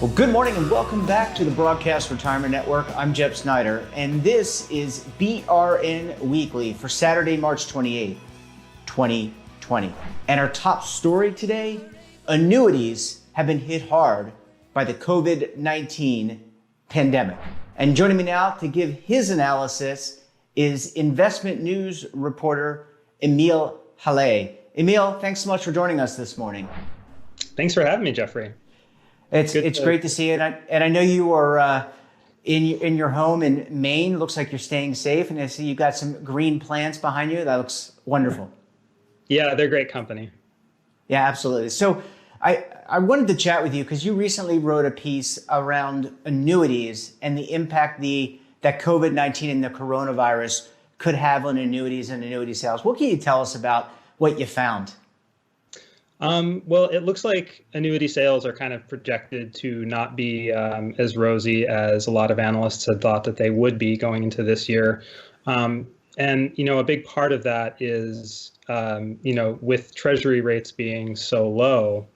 Well, good morning and welcome back to the Broadcast Retirement Network. I'm Jeff Snyder, and this is BRN Weekly for Saturday, March 28th, 2020. And our top story today, annuities have been hit hard by the COVID-19 pandemic. And joining me now to give his analysis is investment news reporter Emil Halle. Emil, thanks so much for joining us this morning. Thanks for having me, Jeffrey. It's great to see you, and I know you are in your home in Maine. Looks like you're staying safe, and I see you got some green plants behind you. That looks wonderful. Yeah, they're great company. Yeah, absolutely. So I wanted to chat with you because you recently wrote a piece around annuities and the impact that COVID-19 and the coronavirus could have on annuities and annuity sales. What can you tell us about what you found? Well, it looks like annuity sales are kind of projected to not be as rosy as a lot of analysts had thought that they would be going into this year. And, a big part of that is, with Treasury rates being so low,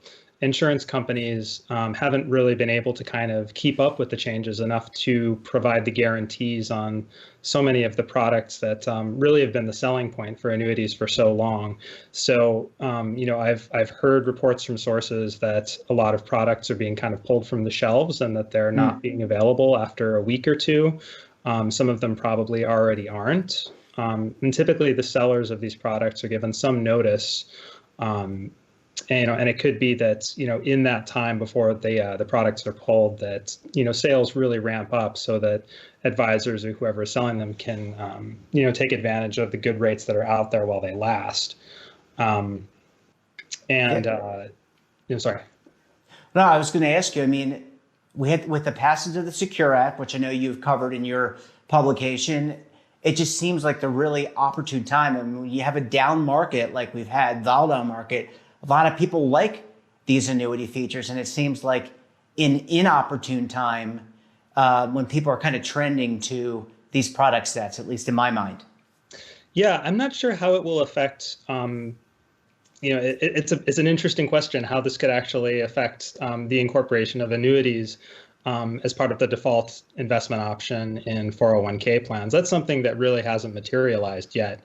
insurance companies haven't really been able to kind of keep up with the changes enough to provide the guarantees on so many of the products that really have been the selling point for annuities for so long. So, I've heard reports from sources that a lot of products are being kind of pulled from the shelves and that they're not being available after a week or two. Some of them probably already aren't. And typically the sellers of these products are given some notice. And it could be that, in that time before the products are pulled, that, sales really ramp up so that advisors or whoever is selling them can, take advantage of the good rates that are out there while they last. Sorry. No, I was going to ask you, with the passage of the Secure Act, which I know you've covered in your publication, it just seems like the really opportune time. When you have a down market like we've had, volatile market, a lot of people like these annuity features, and it seems like in inopportune time when people are kind of trending to these product sets, at least in my mind. Yeah, I'm not sure how it will affect. It's an interesting question how this could actually affect the incorporation of annuities as part of the default investment option in 401k plans. That's something that really hasn't materialized yet.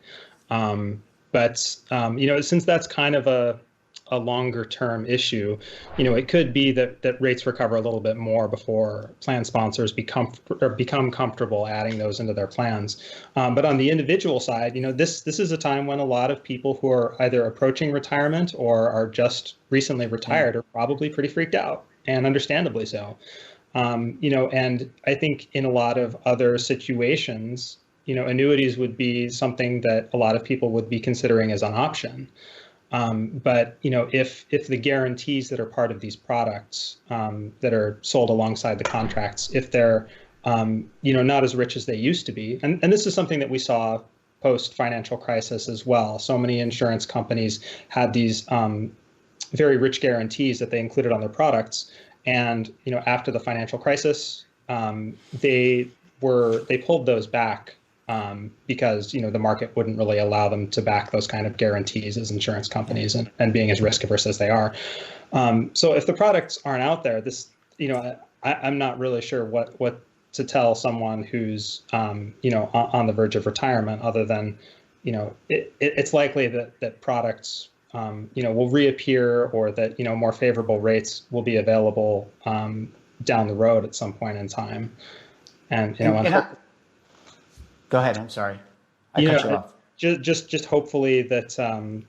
But since that's kind of a longer term issue, it could be that rates recover a little bit more before plan sponsors become comfortable adding those into their plans. But on the individual side, this is a time when a lot of people who are either approaching retirement or are just recently retired are probably pretty freaked out, and understandably so. And I think in a lot of other situations, annuities would be something that a lot of people would be considering as an option. But if the guarantees that are part of these products that are sold alongside the contracts, if they're not as rich as they used to be, and this is something that we saw post financial crisis as well. So many insurance companies had these very rich guarantees that they included on their products, and after the financial crisis, they pulled those back. Because the market wouldn't really allow them to back those kind of guarantees as insurance companies and being as risk averse as they are. So if the products aren't out there, I'm not really sure what to tell someone who's on the verge of retirement, other than it's likely that products will reappear, or that more favorable rates will be available down the road at some point in time. Go ahead. I'm sorry. I cut you off. Just hopefully that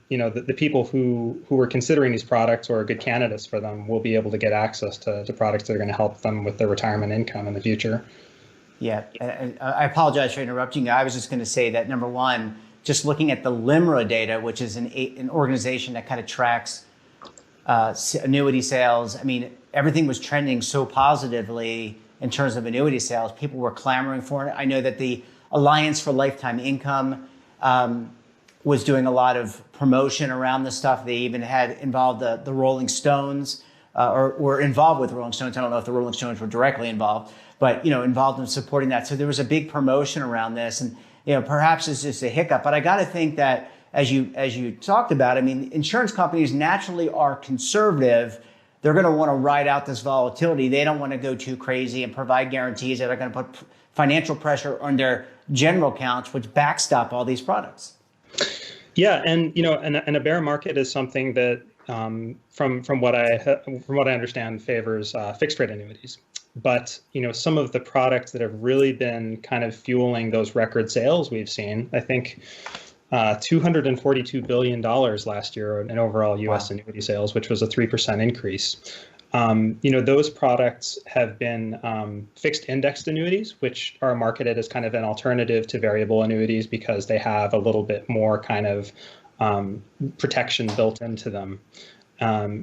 the people who are considering these products or are good candidates for them will be able to get access to products that are going to help them with their retirement income in the future. Yeah, and I apologize for interrupting you. I was just going to say that, number one, just looking at the LIMRA data, which is an organization that kind of tracks annuity sales. Everything was trending so positively in terms of annuity sales. People were clamoring for it. I know that the Alliance for Lifetime Income was doing a lot of promotion around this stuff. They even had involved the Rolling Stones, or were involved with the Rolling Stones. I don't know if the Rolling Stones were directly involved, but involved in supporting that. So there was a big promotion around this, and perhaps it's just a hiccup. But I got to think that as you talked about, insurance companies naturally are conservative they're going to want to ride out this volatility. They don't want to go too crazy and provide guarantees that are going to put financial pressure on their general accounts, which backstop all these products. Yeah, and and a bear market is something that, from what I understand, favors fixed rate annuities. But some of the products that have really been kind of fueling those record sales we've seen, I think, $242 billion last year in overall U.S. annuity sales, which was a 3% increase. Those products have been fixed indexed annuities, which are marketed as kind of an alternative to variable annuities because they have a little bit more kind of protection built into them,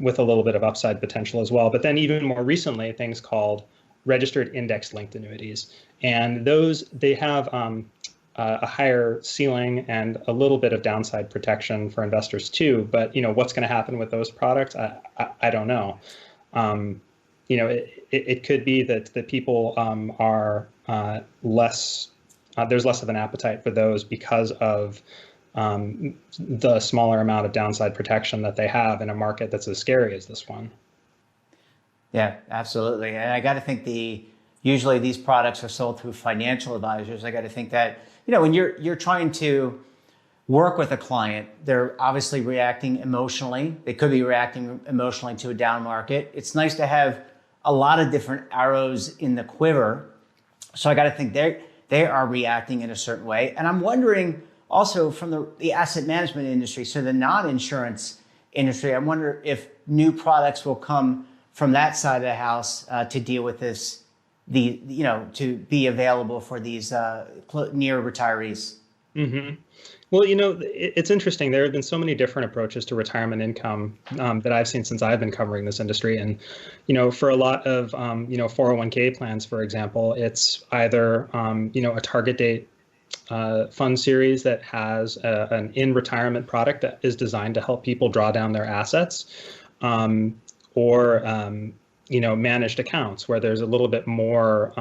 with a little bit of upside potential as well. But then even more recently, things called registered index linked annuities. And those, they have a higher ceiling and a little bit of downside protection for investors too. But what's going to happen with those products? I don't know. It could be that people are less. There's less of an appetite for those because of the smaller amount of downside protection that they have in a market that's as scary as this one. Yeah, absolutely. And I got to think usually these products are sold through financial advisors. I got to think that, when you're trying to work with a client, they're obviously reacting emotionally. They could be reacting emotionally to a down market. It's nice to have a lot of different arrows in the quiver. So I got to think they are reacting in a certain way. And I'm wondering also from the asset management industry, so the non-insurance industry, I wonder if new products will come from that side of the house to deal with this, to be available for these near retirees. Mm-hmm. Well, it's interesting. There have been so many different approaches to retirement income that I've seen since I've been covering this industry. And, for a lot of, 401k plans, for example, it's either, a target date fund series that has an in-retirement product that is designed to help people draw down their assets, or managed accounts where there's a little bit more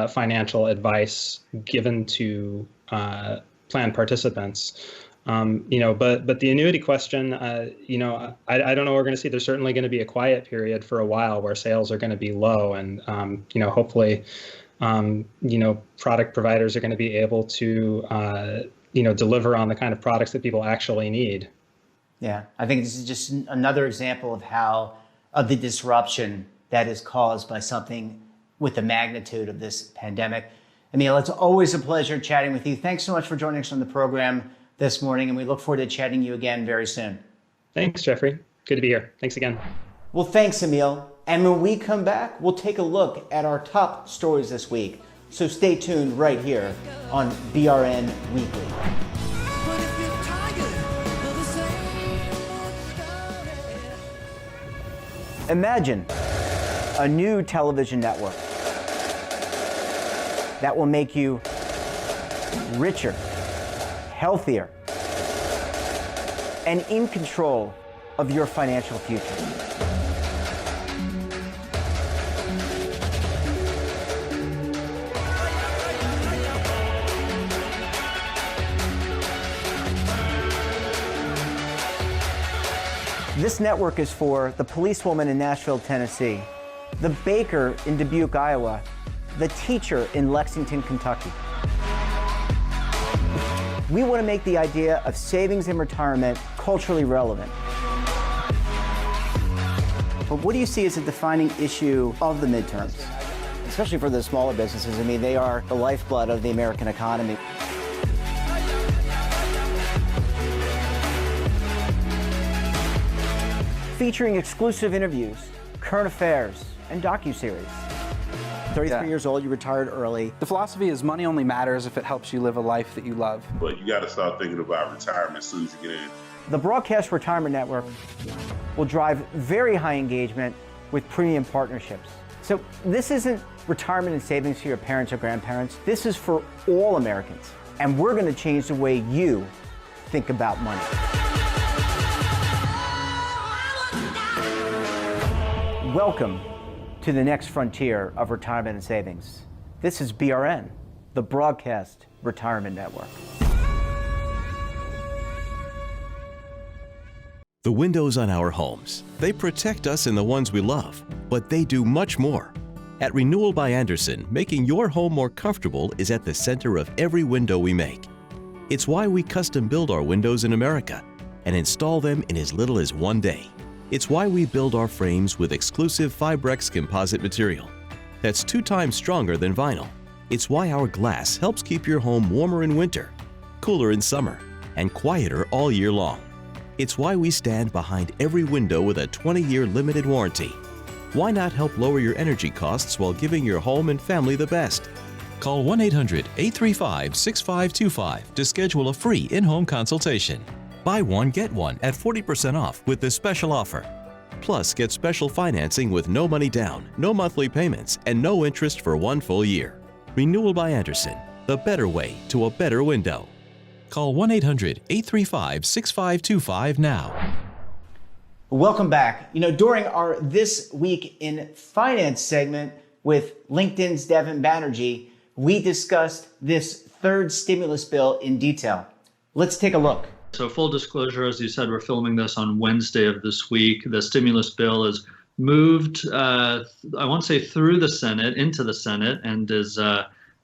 financial advice given to plan participants. But the annuity question, I don't know what we're going to see. There's certainly going to be a quiet period for a while where sales are going to be low, and hopefully, product providers are going to be able to deliver on the kind of products that people actually need. Yeah, I think this is just another example of the disruption that is caused by something with the magnitude of this pandemic. Emil, it's always a pleasure chatting with you. Thanks so much for joining us on the program this morning, and we look forward to chatting you again very soon. Thanks, Jeffrey. Good to be here. Thanks again. Well, thanks, Emil. And when we come back, we'll take a look at our top stories this week. So stay tuned right here on BRN Weekly. Imagine a new television network that will make you richer, healthier, and in control of your financial future. This network is for the policewoman in Nashville, Tennessee, the baker in Dubuque, Iowa, the teacher in Lexington, Kentucky. We want to make the idea of savings and retirement culturally relevant. But what do you see as a defining issue of the midterms? Especially for the smaller businesses. I mean, they are the lifeblood of the American economy. Featuring exclusive interviews, current affairs, and docuseries. 33 years old, you retired early. The philosophy is money only matters if it helps you live a life that you love. But you got to start thinking about retirement as soon as you get in. The Broadcast Retirement Network will drive very high engagement with premium partnerships. So this isn't retirement and savings for your parents or grandparents. This is for all Americans. And we're going to change the way you think about money. Welcome to the next frontier of retirement and savings. This is BRN, the Broadcast Retirement Network. The windows on our homes, they protect us and the ones we love, but they do much more. At Renewal by Andersen, making your home more comfortable is at the center of every window we make. It's why we custom build our windows in America and install them in as little as 1 day. It's why we build our frames with exclusive Fibrex composite material that's 2 times stronger than vinyl. It's why our glass helps keep your home warmer in winter, cooler in summer, and quieter all year long. It's why we stand behind every window with a 20-year limited warranty. Why not help lower your energy costs while giving your home and family the best? Call 1-800-835-6525 to schedule a free in-home consultation. Buy one, get one at 40% off with this special offer. Plus, get special financing with no money down, no monthly payments, and no interest for 1 full year. Renewal by Andersen, the better way to a better window. Call 1-800-835-6525 now. Welcome back. During our This Week in Finance segment with LinkedIn's Devin Banerjee, we discussed this third stimulus bill in detail. Let's take a look. So full disclosure, as you said, we're filming this on Wednesday of this week. The stimulus bill is moved, I won't say through the Senate, into the Senate, and is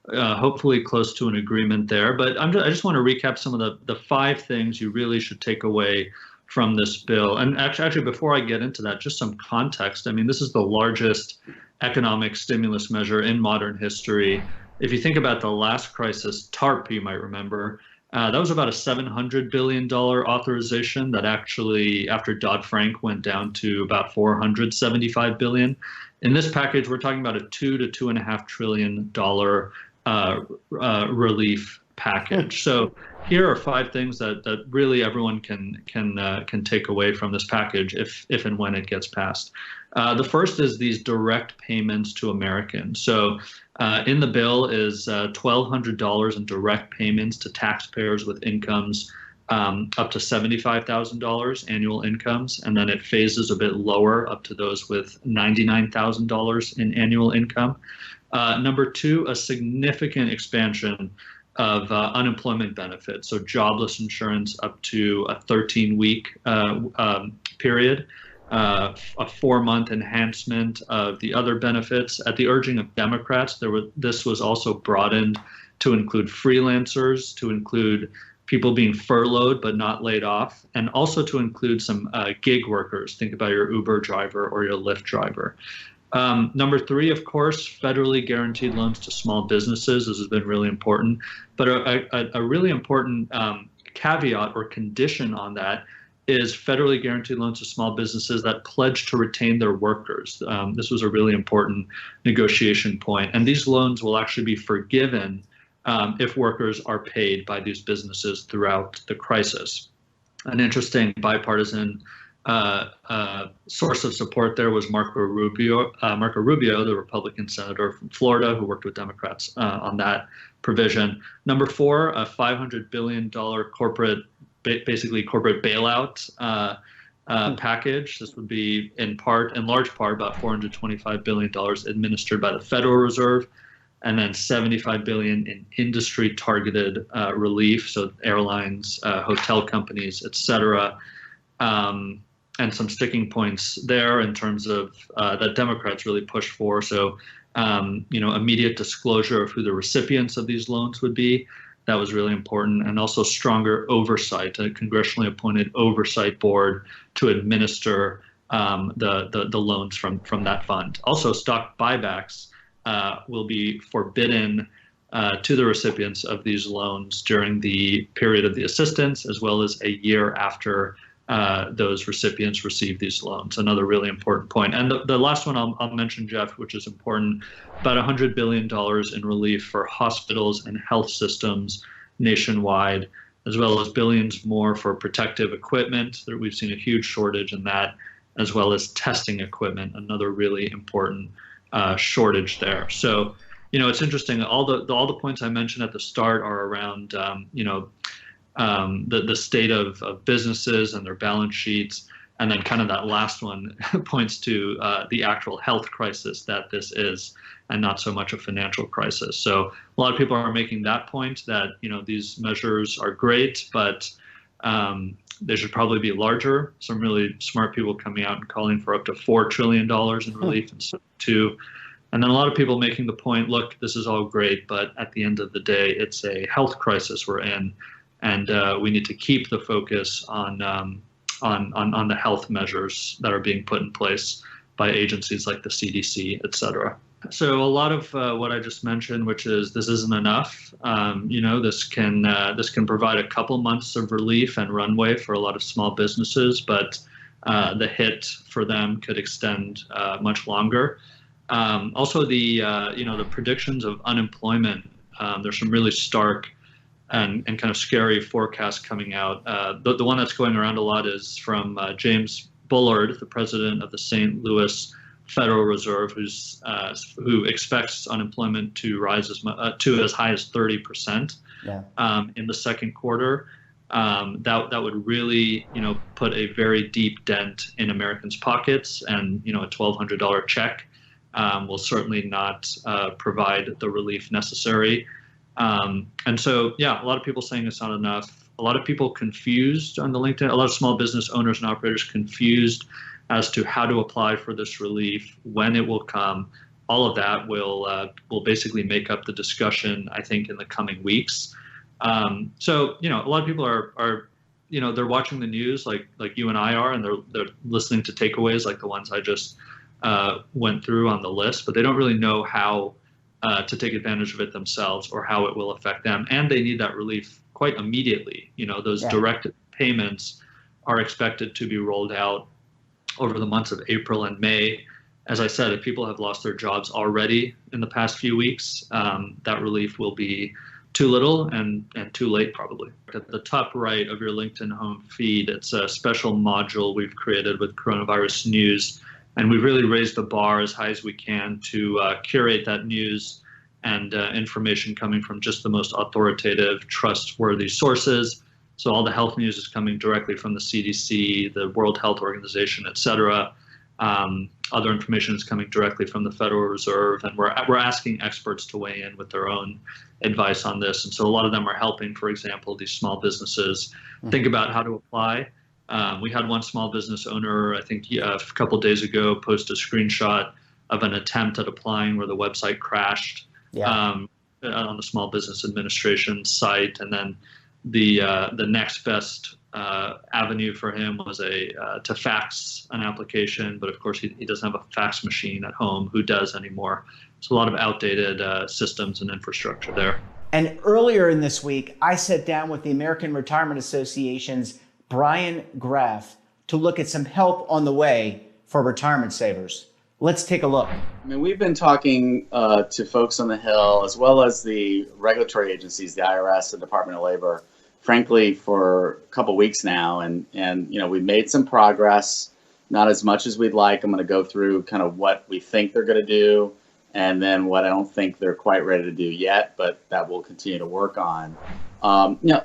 hopefully close to an agreement there. But I just want to recap some of the 5 things you really should take away from this bill. And actually, before I get into that, just some context. I mean, this is the largest economic stimulus measure in modern history. If you think about the last crisis, TARP, you might remember, that was about a $700 billion authorization that actually, after Dodd-Frank, went down to about $475 billion. In this package, we're talking about a $2 to $2.5 trillion relief package. So here are 5 things that really everyone can take away from this package if and when it gets passed. The first is these direct payments to Americans. So in the bill is $1,200 in direct payments to taxpayers with incomes up to $75,000 annual incomes, and then it phases a bit lower up to those with $99,000 in annual income. Number 2, a significant expansion of unemployment benefits, so jobless insurance up to a 13-week period, a 4-month enhancement of the other benefits. At the urging of Democrats, this was also broadened to include freelancers, to include people being furloughed but not laid off, and also to include some gig workers. Think about your Uber driver or your Lyft driver. Number 3, of course, federally guaranteed loans to small businesses. This has been really important. But a really important caveat or condition on that is federally guaranteed loans to small businesses that pledge to retain their workers. This was a really important negotiation point. And these loans will actually be forgiven if workers are paid by these businesses throughout the crisis. An interesting bipartisan source of support there was Marco Rubio, the Republican senator from Florida, who worked with Democrats on that provision. Number 4, a $500 billion corporate bailout package. This would be in large part, about $425 billion administered by the Federal Reserve, and then $75 billion in industry-targeted relief, so airlines, hotel companies, et cetera. And some sticking points there in terms of that Democrats really pushed for. So, immediate disclosure of who the recipients of these loans would be. That was really important. And also stronger oversight, a congressionally appointed oversight board to administer the loans from that fund. Also, stock buybacks will be forbidden to the recipients of these loans during the period of the assistance, as well as a year after those recipients receive these loans. Another really important point. And the last one I'll mention, Jeff, which is important, about $100 billion in relief for hospitals and health systems nationwide, as well as billions more for protective equipment. We've seen a huge shortage in that, as well as testing equipment, another really important shortage there. So, it's interesting. All the points I mentioned at the start are around, the state of businesses and their balance sheets. And then kind of that last one points to the actual health crisis that this is, and not so much a financial crisis. So a lot of people are making that point that, these measures are great, but They should probably be larger. Some really smart people coming out and calling for up to $4 trillion in relief instead of 2. And then a lot of people making the point, look, this is all great, but at the end of the day, it's a health crisis we're in, and we need to keep the focus on the health measures that are being put in place by agencies like the CDC, et cetera. So a lot of what I just mentioned, which is this isn't enough. This can provide a couple months of relief and runway for a lot of small businesses, but the hit for them could extend much longer. Also, the predictions of unemployment. There's some really stark and kind of scary forecasts coming out. The one that's going around a lot is from James Bullard, the president of the St. Louis Federal Reserve, who expects unemployment to rise to as high as 30% in the second quarter. That would really, put a very deep dent in Americans' pockets, and a $1,200 check will certainly not provide the relief necessary. And so, a lot of people saying it's not enough. A lot of people confused on the LinkedIn. A lot of small business owners and operators confused as to how to apply for this relief, when it will come. All of that will basically make up the discussion, I think, in the coming weeks. So a lot of people are they're watching the news like you and I are, and they're listening to takeaways like the ones I just went through on the list, but they don't really know how to take advantage of it themselves or how it will affect them. And they need that relief quite immediately. Those direct payments are expected to be rolled out over the months of April and May. As I said, if people have lost their jobs already in the past few weeks, that relief will be too little and too late, probably. At the top right of your LinkedIn home feed, it's a special module we've created with coronavirus news. And we've really raised the bar as high as we can to curate that news and information coming from just the most authoritative, trustworthy sources. So all the health news is coming directly from the CDC, the World Health Organization, et cetera. Other information is coming directly from the Federal Reserve, and we're asking experts to weigh in with their own advice on this. And so a lot of them are helping, for example, these small businesses think about how to apply. We had one small business owner, I think a couple of days ago, post a screenshot of an attempt at applying where the website crashed on the Small Business Administration site, and then the next best avenue for him was to fax an application, but of course he doesn't have a fax machine at home. Who does anymore? So a lot of outdated systems and infrastructure there. And earlier in this week, I sat down with the American Retirement Association's Brian Graff to look at some help on the way for retirement savers. Let's take a look. I mean, we've been talking to folks on the Hill, as well as the regulatory agencies, the IRS, the Department of Labor, frankly, for a couple weeks now. And we've made some progress, not as much as we'd like. I'm going to go through kind of what we think they're going to do, and then what I don't think they're quite ready to do yet, but that we'll continue to work on.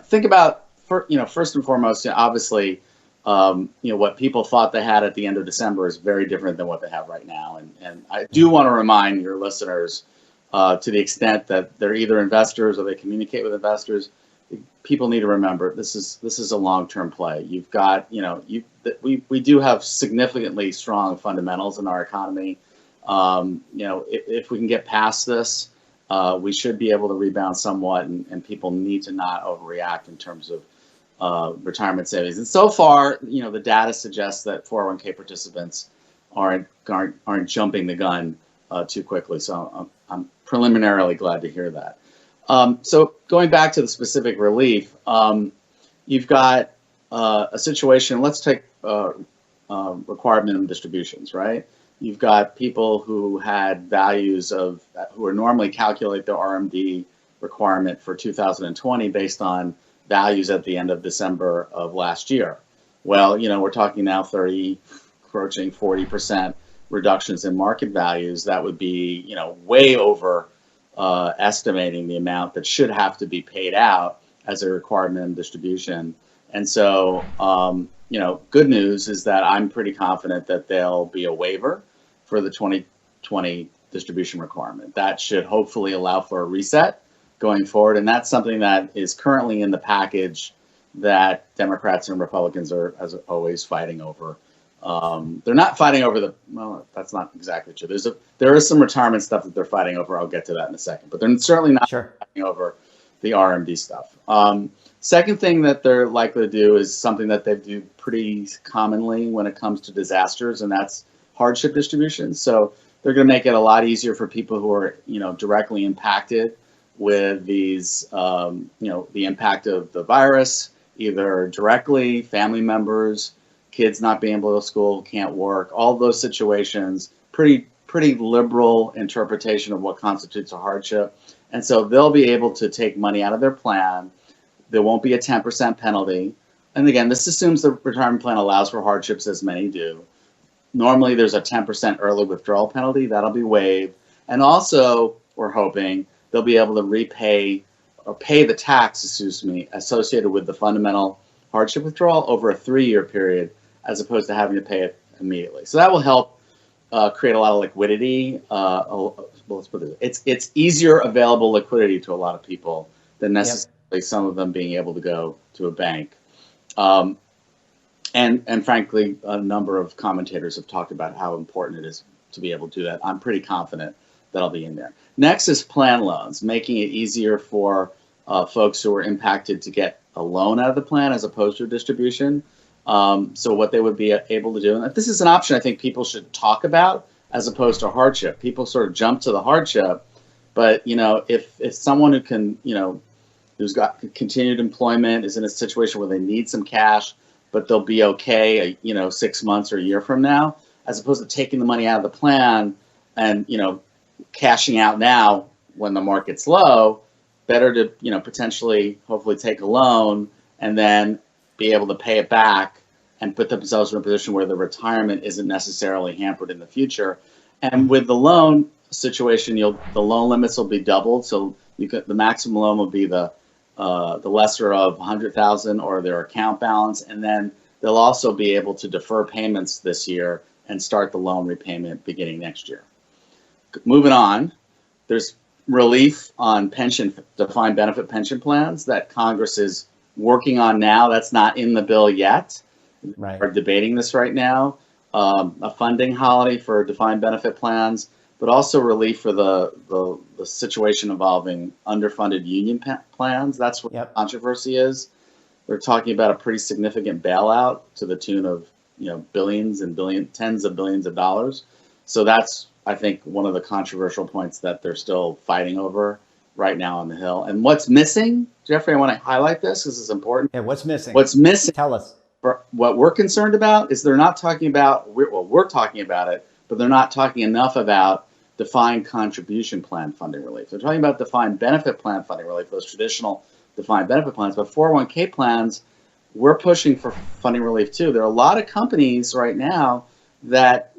Think about, first and foremost, obviously, what people thought they had at the end of December is very different than what they have right now. And I do want to remind your listeners, to the extent that they're either investors or they communicate with investors, people need to remember this is a long-term play. You've got, we do have significantly strong fundamentals in our economy. If we can get past this, we should be able to rebound somewhat, and people need to not overreact in terms of retirement savings. And so far, the data suggests that 401k participants aren't jumping the gun too quickly. So I'm preliminarily glad to hear that. So going back to the specific relief, you've got a situation. Let's take required minimum distributions, right? You've got people who had values who are normally calculate their RMD requirement for 2020 based on values at the end of December of last year. Well, we're talking now 30, approaching 40% reductions in market values. That would be, way over estimating the amount that should have to be paid out as a required minimum distribution. And so, good news is that I'm pretty confident that there'll be a waiver for the 2020 distribution requirement. That should hopefully allow for a reset going forward. And that's something that is currently in the package that Democrats and Republicans are, as always, fighting over. They're not fighting over well, that's not exactly true. There is some retirement stuff that they're fighting over. I'll get to that in a second, but they're certainly not fighting over the RMD stuff. Second thing that they're likely to do is something that they do pretty commonly when it comes to disasters, and that's hardship distribution. So they're going to make it a lot easier for people who are, directly impacted with these, the impact of the virus, either directly, family members, kids not being able to go to school, can't work, all those situations, pretty liberal interpretation of what constitutes a hardship. And so they'll be able to take money out of their plan. There won't be a 10% penalty. And again, this assumes the retirement plan allows for hardships, as many do. Normally, there's a 10% early withdrawal penalty. That'll be waived. And also, we're hoping they'll be able to repay or pay the tax, associated with the fundamental hardship withdrawal over a 3-year period, as opposed to having to pay it immediately. So that will help create a lot of liquidity. Let's put it, it's easier available liquidity to a lot of people than necessarily some of them being able to go to a bank. And frankly, a number of commentators have talked about how important it is to be able to do that. I'm pretty confident that'll be in there. Next is plan loans, making it easier for folks who are impacted to get a loan out of the plan as opposed to a distribution. So what they would be able to do, and this is an option I think people should talk about as opposed to hardship. People sort of jump to the hardship, but if someone who can, who's got continued employment is in a situation where they need some cash, but they'll be okay, 6 months or a year from now, as opposed to taking the money out of the plan and, cashing out now when the market's low, better to, potentially, hopefully take a loan and then be able to pay it back and put themselves in a position where the retirement isn't necessarily hampered in the future. And with the loan situation, the loan limits will be doubled. So the maximum loan will be the lesser of $100,000 or their account balance, and then they'll also be able to defer payments this year and start the loan repayment beginning next year. Moving on, there's relief on defined benefit pension plans that Congress is working on now. That's not in the bill yet. Right. We're debating this right now. A funding holiday for defined benefit plans, but also relief for the situation involving underfunded union plans. That's what the controversy is. They're talking about a pretty significant bailout to the tune of billions and tens of billions of dollars. So that's, I think, one of the controversial points that they're still fighting over right now on the Hill. And what's missing, Jeffrey, I want to highlight this because it's important. Yeah, what's missing? What's missing? Tell us. What we're concerned about is they're not talking about, we're talking about it, but they're not talking enough about defined contribution plan funding relief. They're talking about defined benefit plan funding relief, those traditional defined benefit plans, but 401k plans, we're pushing for funding relief too. There are a lot of companies right now that,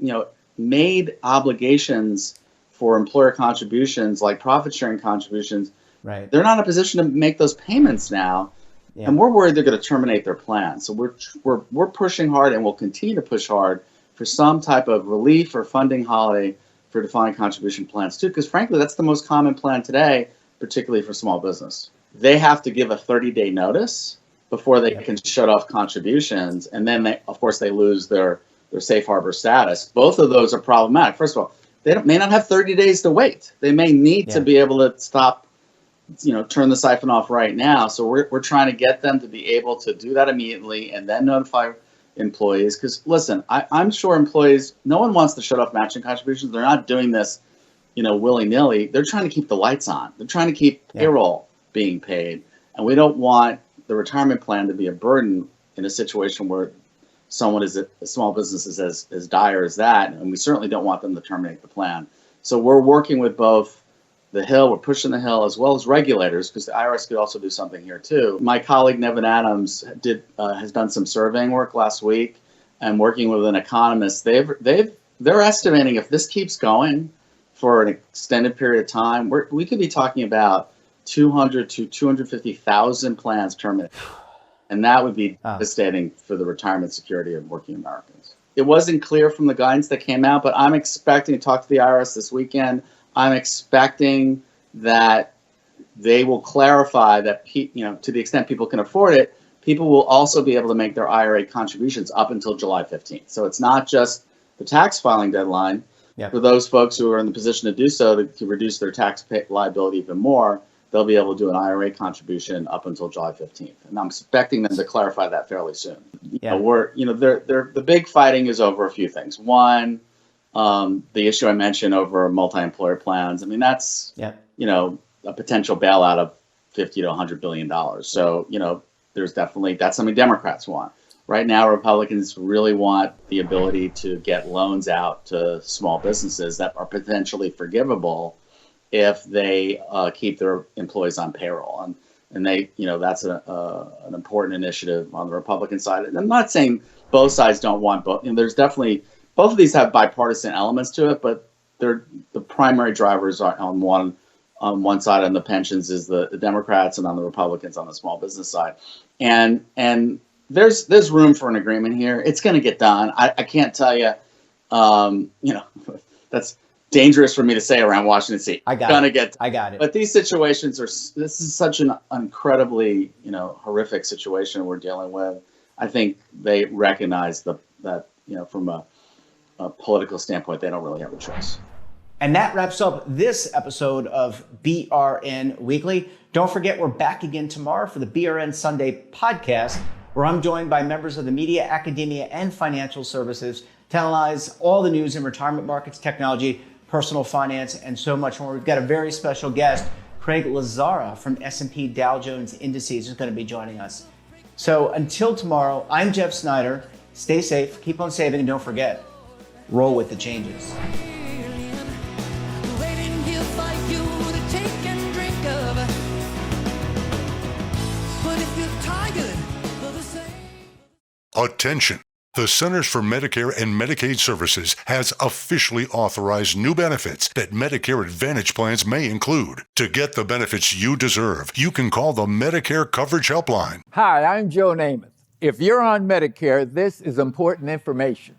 made obligations for employer contributions like profit sharing contributions. Right. They're not in a position to make those payments now. Yeah. And we're worried they're going to terminate their plan. So we're pushing hard and will continue to push hard for some type of relief or funding holiday for defined contribution plans too, because frankly, that's the most common plan today, particularly for small business. They have to give a 30-day notice before they can shut off contributions, and then they lose their safe harbor status. Both of those are problematic. First of all, they may not have 30 days to wait. They may need to be able to stop, turn the siphon off right now. So we're trying to get them to be able to do that immediately and then notify employees. Because listen, I'm sure employees, no one wants to shut off matching contributions. They're not doing this, willy-nilly. They're trying to keep the lights on. They're trying to keep payroll being paid. And we don't want the retirement plan to be a burden in a situation where someone is a small business is as dire as that, and we certainly don't want them to terminate the plan. So we're working with both the Hill, we're pushing the Hill, as well as regulators, because the IRS could also do something here too. My colleague Nevin Adams has done some surveying work last week, and working with an economist, they're estimating if this keeps going for an extended period of time, we could be talking about 200 to 250,000 plans terminated. And that would be devastating for the retirement security of working Americans. It wasn't clear from the guidance that came out, but I'm expecting to talk to the IRS this weekend. I'm expecting that they will clarify that, to the extent people can afford it, people will also be able to make their IRA contributions up until July 15th. So it's not just the tax filing deadline. Yep. For those folks who are in the position to do so to reduce their tax liability even more, they'll be able to do an IRA contribution up until July 15th. And I'm expecting them to clarify that fairly soon. The big fighting is over a few things. One, the issue I mentioned over multi-employer plans. I mean, that's, a potential bailout of $50 to $100 billion. So, there's definitely, that's something Democrats want. Right now, Republicans really want the ability to get loans out to small businesses that are potentially forgivable if they keep their employees on payroll. And they, that's an important initiative on the Republican side. And I'm not saying both sides don't want both. There's definitely, both of these have bipartisan elements to it, but they're the primary drivers are on one side on the pensions is the Democrats, and on the Republicans on the small business side. And there's room for an agreement here. It's going to get done. I can't tell you, that's dangerous for me to say around Washington State. I got it. But these situations this is such an incredibly, horrific situation we're dealing with. I think they recognize that from a political standpoint, they don't really have a choice. And that wraps up this episode of BRN Weekly. Don't forget, we're back again tomorrow for the BRN Sunday podcast, where I'm joined by members of the media, academia, and financial services to analyze all the news in retirement markets, technology, personal finance, and so much more. We've got a very special guest, Craig Lazzara from S&P Dow Jones Indices, is going to be joining us. So until tomorrow, I'm Jeff Snyder. Stay safe, keep on saving, and don't forget, roll with the changes. Attention! The Centers for Medicare and Medicaid Services has officially authorized new benefits that Medicare Advantage plans may include. To get the benefits you deserve, you can call the Medicare Coverage Helpline. Hi, I'm Joe Namath. If you're on Medicare, this is important information.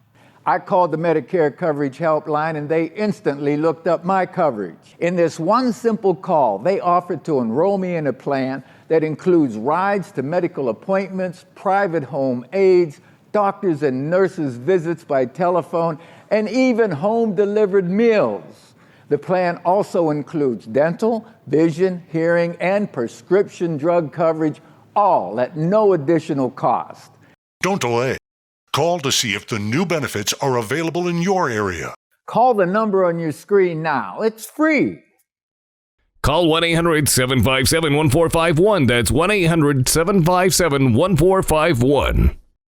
I called the Medicare Coverage Helpline and they instantly looked up my coverage. In this one simple call, they offered to enroll me in a plan that includes rides to medical appointments, private home aides, doctors and nurses' visits by telephone, and even home-delivered meals. The plan also includes dental, vision, hearing, and prescription drug coverage, all at no additional cost. Don't delay. Call to see if the new benefits are available in your area. Call the number on your screen now. It's free. Call 1-800-757-1451. That's 1-800-757-1451.